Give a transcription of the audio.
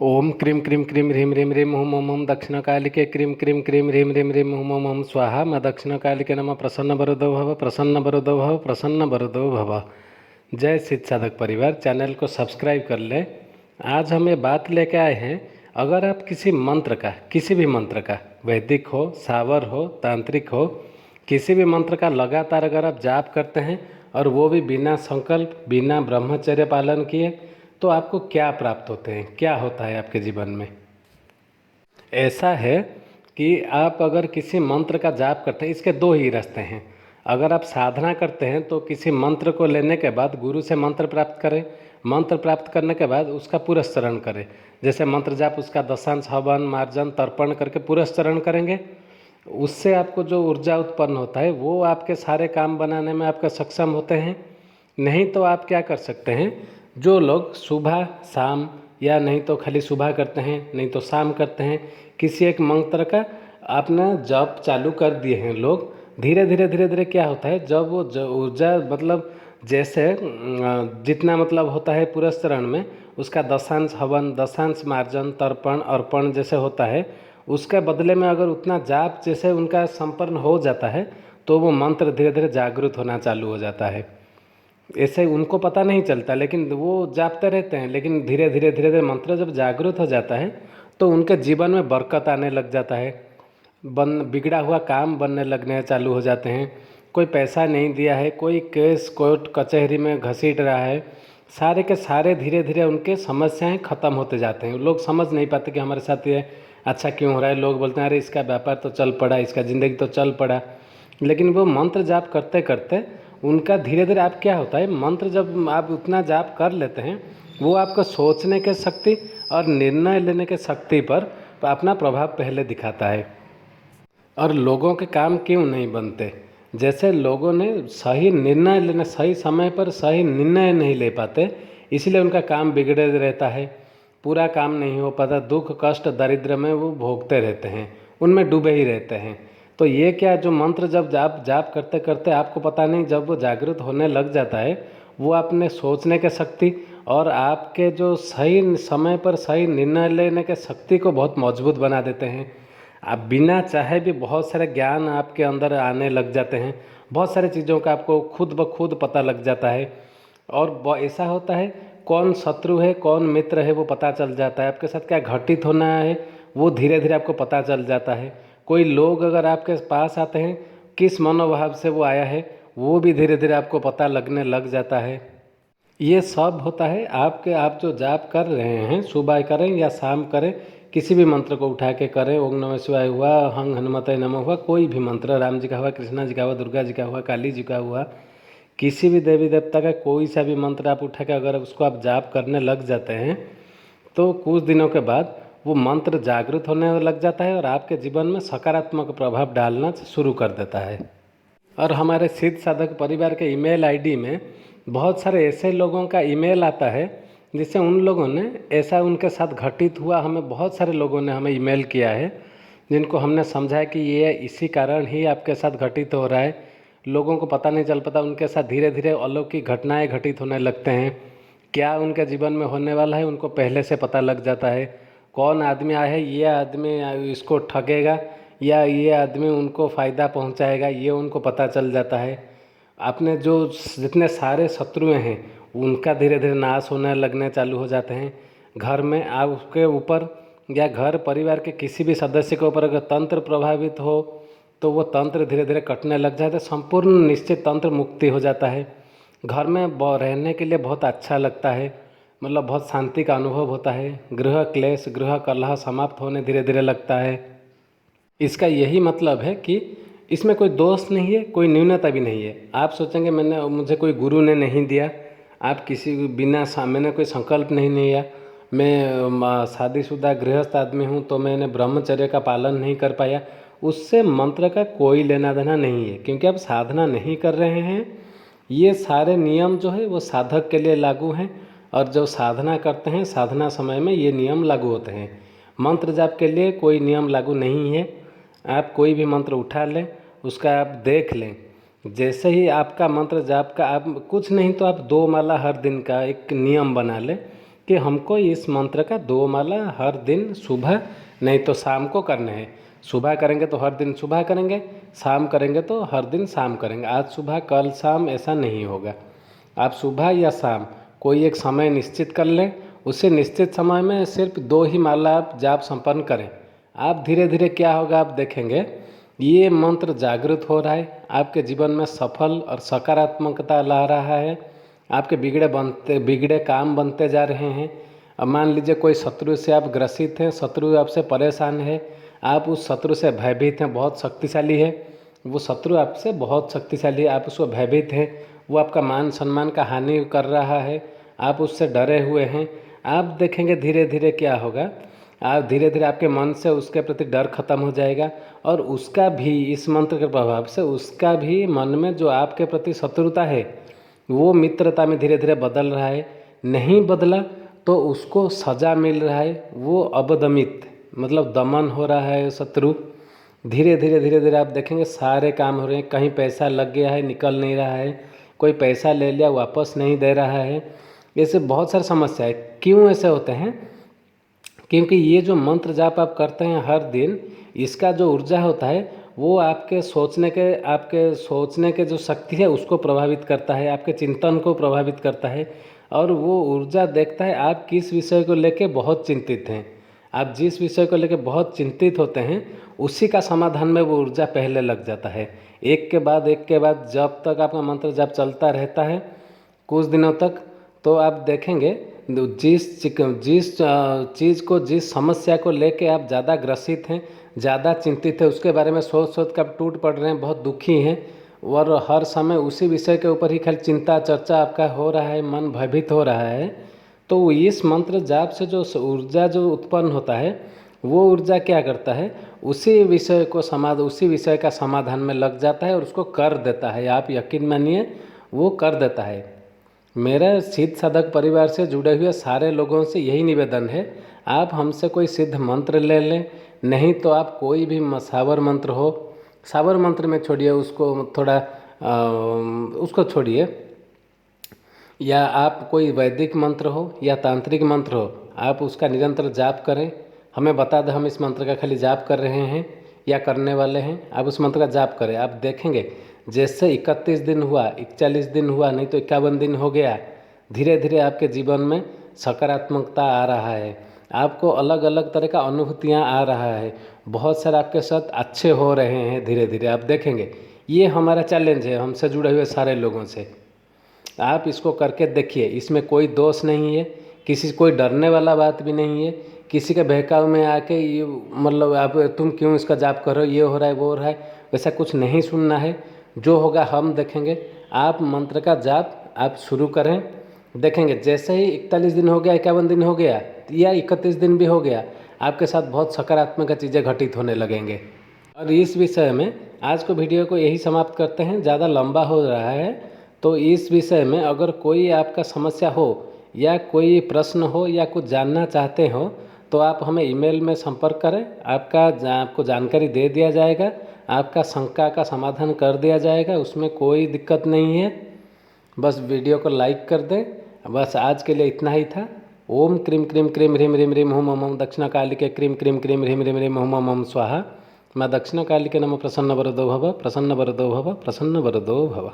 ओम क्रीं क्रीं क्रीं ह्रीं ह्रीं ह्रीं हुम ओम ओम दक्षिणकालिके क्रीं क्रीं क्रीं ह्रीं ह्रीं ह्रीं ह्रीं हुम ओम स्वाहा। मैं दक्षिणकालिके नमः। प्रसन्न वरदो भव, प्रसन्न वरदो भव, प्रसन्न वरदो भव। जय सिद्ध साधक परिवार, चैनल को सब्सक्राइब कर लें। आज हम ये बात लेके आए हैं, अगर आप किसी मंत्र का, किसी भी मंत्र का, वैदिक हो, सावर हो, तांत्रिक हो, किसी भी मंत्र का लगातार अगर आप जाप करते हैं और वो भी बिना संकल्प, बिना ब्रह्मचर्य पालन किए, तो आपको क्या प्राप्त होते हैं, क्या होता है आपके जीवन में। ऐसा है कि आप अगर किसी मंत्र का जाप करते हैं, इसके दो ही रास्ते हैं। अगर आप साधना करते हैं तो किसी मंत्र को लेने के बाद गुरु से मंत्र प्राप्त करें, मंत्र प्राप्त करने के बाद उसका पुरस्चरण करें। जैसे मंत्र जाप, उसका दशांश, हवन, मार्जन, तर्पण करके पुरस्चरण करेंगे। उससे आपको जो ऊर्जा उत्पन्न होता है वो आपके सारे काम बनाने में आपका सक्षम होते हैं। नहीं तो आप क्या कर सकते हैं, जो लोग सुबह शाम, या नहीं तो खाली सुबह करते हैं, नहीं तो शाम करते हैं, किसी एक मंत्र का आपने जप चालू कर दिए हैं लोग, धीरे धीरे धीरे धीरे क्या होता है, जब वो ऊर्जा मतलब जैसे जितना मतलब होता है पुरस्चरण में, उसका दशांश हवन, दशांश मार्जन, तर्पण, अर्पण जैसे होता है, उसके बदले में अगर उतना जाप जैसे उनका संपन्न हो जाता है, तो वो मंत्र धीरे धीरे जागृत होना चालू हो जाता है। ऐसे उनको पता नहीं चलता, लेकिन वो जापते रहते हैं, लेकिन धीरे धीरे धीरे धीरे मंत्र जब जागृत हो जाता है तो उनके जीवन में बरकत आने लग जाता है। बिगड़ा हुआ काम बनने लगने चालू हो जाते हैं। कोई पैसा नहीं दिया है, कोई केस कोर्ट कचहरी में घसीट रहा है, सारे के सारे धीरे धीरे उनके समस्याएं ख़त्म होते जाते हैं। लोग समझ नहीं पाते कि हमारे साथ ये अच्छा क्यों हो रहा है। लोग बोलते हैं अरे इसका व्यापार तो चल पड़ा, इसका ज़िंदगी तो चल पड़ा। लेकिन वो मंत्र जाप करते करते उनका धीरे धीरे आप क्या होता है, मंत्र जब आप उतना जाप कर लेते हैं, वो आपको सोचने के शक्ति और निर्णय लेने के शक्ति पर अपना प्रभाव पहले दिखाता है। और लोगों के काम क्यों नहीं बनते, जैसे लोगों ने सही निर्णय लेना, सही समय पर सही निर्णय नहीं ले पाते, इसलिए उनका काम बिगड़े रहता है, पूरा काम नहीं हो पाता, दुख कष्ट दरिद्र में वो भोगते रहते हैं, उनमें डूबे ही रहते हैं। तो ये क्या, जो मंत्र जब जाप जाप करते करते आपको पता नहीं, जब वो जागृत होने लग जाता है, वो अपने सोचने के शक्ति और आपके जो सही समय पर सही निर्णय लेने के शक्ति को बहुत मजबूत बना देते हैं। आप बिना चाहे भी बहुत सारे ज्ञान आपके अंदर आने लग जाते हैं, बहुत सारी चीज़ों का आपको खुद ब खुद पता लग जाता है। और ऐसा होता है, कौन शत्रु है कौन मित्र है वो पता चल जाता है, आपके साथ क्या घटित होना है वो धीरे धीरे आपको पता चल जाता है। कोई लोग अगर आपके पास आते हैं, किस मनोभाव से वो आया है वो भी धीरे धीरे आपको पता लगने लग जाता है। ये सब होता है आपके, आप जो जाप कर रहे हैं, सुबह करें या शाम करें, किसी भी मंत्र को उठा के करें, ओम नमः शिवाय हुआ, हंग हनुमते नमः हुआ, कोई भी मंत्र, राम जी का हुआ, कृष्णा जी का हुआ, दुर्गा जी का हुआ, काली जी का हुआ, किसी भी देवी देवता का कोई सा भी मंत्र आप उठा के अगर उसको आप जाप करने लग जाते हैं, तो कुछ दिनों के बाद वो मंत्र जागृत होने लग जाता है और आपके जीवन में सकारात्मक प्रभाव डालना शुरू कर देता है। और हमारे सिद्ध साधक परिवार के ईमेल आईडी में बहुत सारे ऐसे लोगों का ईमेल आता है, जिससे उन लोगों ने, ऐसा उनके साथ घटित हुआ, हमें बहुत सारे लोगों ने हमें ईमेल किया है, जिनको हमने समझाया कि ये इसी कारण ही आपके साथ घटित हो रहा है। लोगों को पता नहीं चल पाता, उनके साथ धीरे धीरे अलौकिक घटनाएं घटित होने लगते हैं। क्या उनके जीवन में होने वाला है उनको पहले से पता लग जाता है। कौन आदमी आया है, ये आदमी इसको ठगेगा या ये आदमी उनको फ़ायदा पहुंचाएगा, ये उनको पता चल जाता है। आपने जो जितने सारे शत्रुएं हैं उनका धीरे धीरे नाश होने लगने चालू हो जाते हैं। घर में आप उसके ऊपर या घर परिवार के किसी भी सदस्य के ऊपर अगर तंत्र प्रभावित हो तो वो तंत्र धीरे धीरे कटने लग जाता है, संपूर्ण निश्चित तंत्र मुक्ति हो जाता है। घर में रहने के लिए बहुत अच्छा लगता है, मतलब बहुत शांति का अनुभव होता है। गृह क्लेश, गृह कलह समाप्त होने धीरे धीरे लगता है। इसका यही मतलब है कि इसमें कोई दोष नहीं है, कोई न्यूनता भी नहीं है। आप सोचेंगे मुझे कोई गुरु ने नहीं दिया, आप किसी मैंने कोई संकल्प नहीं लिया, मैं शादीशुदा गृहस्थ आदमी हूँ तो मैंने ब्रह्मचर्य का पालन नहीं कर पाया, उससे मंत्र का कोई लेना देना नहीं है, क्योंकि आप साधना नहीं कर रहे हैं। ये सारे नियम जो है वो साधक के लिए लागू हैं, और जो साधना करते हैं साधना समय में ये नियम लागू होते हैं। मंत्र जाप के लिए कोई नियम लागू नहीं है। आप कोई भी मंत्र उठा लें, उसका आप देख लें, जैसे ही आपका मंत्र जाप का, आप कुछ नहीं तो आप 2 माला हर दिन का एक नियम बना लें कि हमको इस मंत्र का 2 माला हर दिन सुबह नहीं तो शाम को करने हैं। सुबह करेंगे तो हर दिन सुबह करेंगे, शाम करेंगे तो हर दिन शाम करेंगे। आज सुबह कल शाम ऐसा नहीं होगा। आप सुबह या शाम कोई एक समय निश्चित कर लें, उसे निश्चित समय में सिर्फ 2 ही माला आप जाप संपन्न करें। आप धीरे धीरे क्या होगा आप देखेंगे, ये मंत्र जागृत हो रहा है, आपके जीवन में सफल और सकारात्मकता ला रहा है। आपके बिगड़े काम बनते जा रहे हैं। अब मान लीजिए कोई शत्रु से आप ग्रसित हैं, शत्रु आपसे परेशान है, आप उस शत्रु से भयभीत हैं, बहुत शक्तिशाली है वो शत्रु, आपसे बहुत शक्तिशाली है, आप उसको भयभीत हैं, वो आपका मान सम्मान का हानि कर रहा है, आप उससे डरे हुए हैं। आप देखेंगे धीरे धीरे क्या होगा, आप धीरे धीरे आपके मन से उसके प्रति डर खत्म हो जाएगा और उसका भी इस मंत्र के प्रभाव से उसका भी मन में जो आपके प्रति शत्रुता है वो मित्रता में धीरे धीरे बदल रहा है। नहीं बदला तो उसको सज़ा मिल रहा है, वो अवदमित मतलब दमन हो रहा है शत्रु। धीरे धीरे आप देखेंगे सारे काम हो रहे हैं। कहीं पैसा लग गया है निकल नहीं रहा है, कोई पैसा ले लिया वापस नहीं दे रहा है, ऐसे बहुत सारी समस्या है। क्यों ऐसे होते हैं? क्योंकि ये जो मंत्र जाप आप करते हैं हर दिन, इसका जो ऊर्जा होता है वो आपके सोचने के जो शक्ति है उसको प्रभावित करता है, आपके चिंतन को प्रभावित करता है। और वो ऊर्जा देखता है आप किस विषय को लेके बहुत चिंतित हैं। आप जिस विषय को लेके बहुत चिंतित होते हैं उसी का समाधान में वो ऊर्जा पहले लग जाता है। एक के बाद जब तक आपका मंत्र जाप चलता रहता है कुछ दिनों तक, तो आप देखेंगे जिस चीज़ को, जिस समस्या को लेके आप ज़्यादा ग्रसित हैं, ज़्यादा चिंतित है, उसके बारे में सोच कर आप टूट पड़ रहे हैं, बहुत दुखी हैं और हर समय उसी विषय के ऊपर ही खाली चिंता चर्चा आपका हो रहा है, मन भयभीत हो रहा है, तो इस मंत्र जाप से जो ऊर्जा जो उत्पन्न होता है वो ऊर्जा क्या करता है, उसी विषय का समाधान में लग जाता है और उसको कर देता है। आप यकीन मानिए वो कर देता है। मेरा सिद्ध साधक परिवार से जुड़े हुए सारे लोगों से यही निवेदन है, आप हमसे कोई सिद्ध मंत्र ले लें, नहीं तो आप कोई भी सावर मंत्र हो, सावर मंत्र में छोड़िए उसको, थोड़ा उसको छोड़िए, या आप कोई वैदिक मंत्र हो या तांत्रिक मंत्र हो, आप उसका निरंतर जाप करें। हमें बता दें हम इस मंत्र का खाली जाप कर रहे हैं या करने वाले हैं, आप उस मंत्र का जाप करें। आप देखेंगे जैसे 31 दिन हुआ, 41 दिन हुआ, नहीं तो 51 दिन हो गया, धीरे धीरे आपके जीवन में सकारात्मकता आ रहा है, आपको अलग अलग तरह का अनुभूतियाँ आ रहा है, बहुत सारे आपके साथ अच्छे हो रहे हैं धीरे धीरे। आप देखेंगे ये हमारा चैलेंज है हमसे जुड़े हुए सारे लोगों से। आप इसको करके देखिए, इसमें कोई दोष नहीं है, किसी से कोई डरने वाला बात भी नहीं है, किसी के बहकाव में आके ये मतलब आप तुम क्यों इसका जाप कर रहे हो, ये हो रहा है वो हो रहा है, वैसा कुछ नहीं सुनना है। जो होगा हम देखेंगे। आप मंत्र का जाप आप शुरू करें, देखेंगे जैसे ही 41 दिन हो गया, 51 दिन हो गया या 31 दिन भी हो गया, आपके साथ बहुत सकारात्मक चीज़ें घटित होने लगेंगे। और इस विषय में आज को वीडियो को यही समाप्त करते हैं, ज़्यादा लंबा हो रहा है, तो इस विषय में अगर कोई आपका समस्या हो या कोई प्रश्न हो या कुछ जानना चाहते हो तो आप हमें ईमेल में संपर्क करें, आपको जानकारी दे दिया जाएगा, आपका शंका का समाधान कर दिया जाएगा, उसमें कोई दिक्कत नहीं है। बस वीडियो को लाइक कर दें। बस आज के लिए इतना ही था। ओम क्रीम क्रीम क्रीम ह्रीम ह्रीम ह्रीम हुम हुम दक्षिणकालिके क्रीम क्रीम क्रीम ह्रीम ह्रीम ह्रीम हुम हुम स्वाहा। माँ दक्षिणकालिके नमः प्रसन्न वरदो भव, प्रसन्न वरदो भव, प्रसन्न वरदो भव।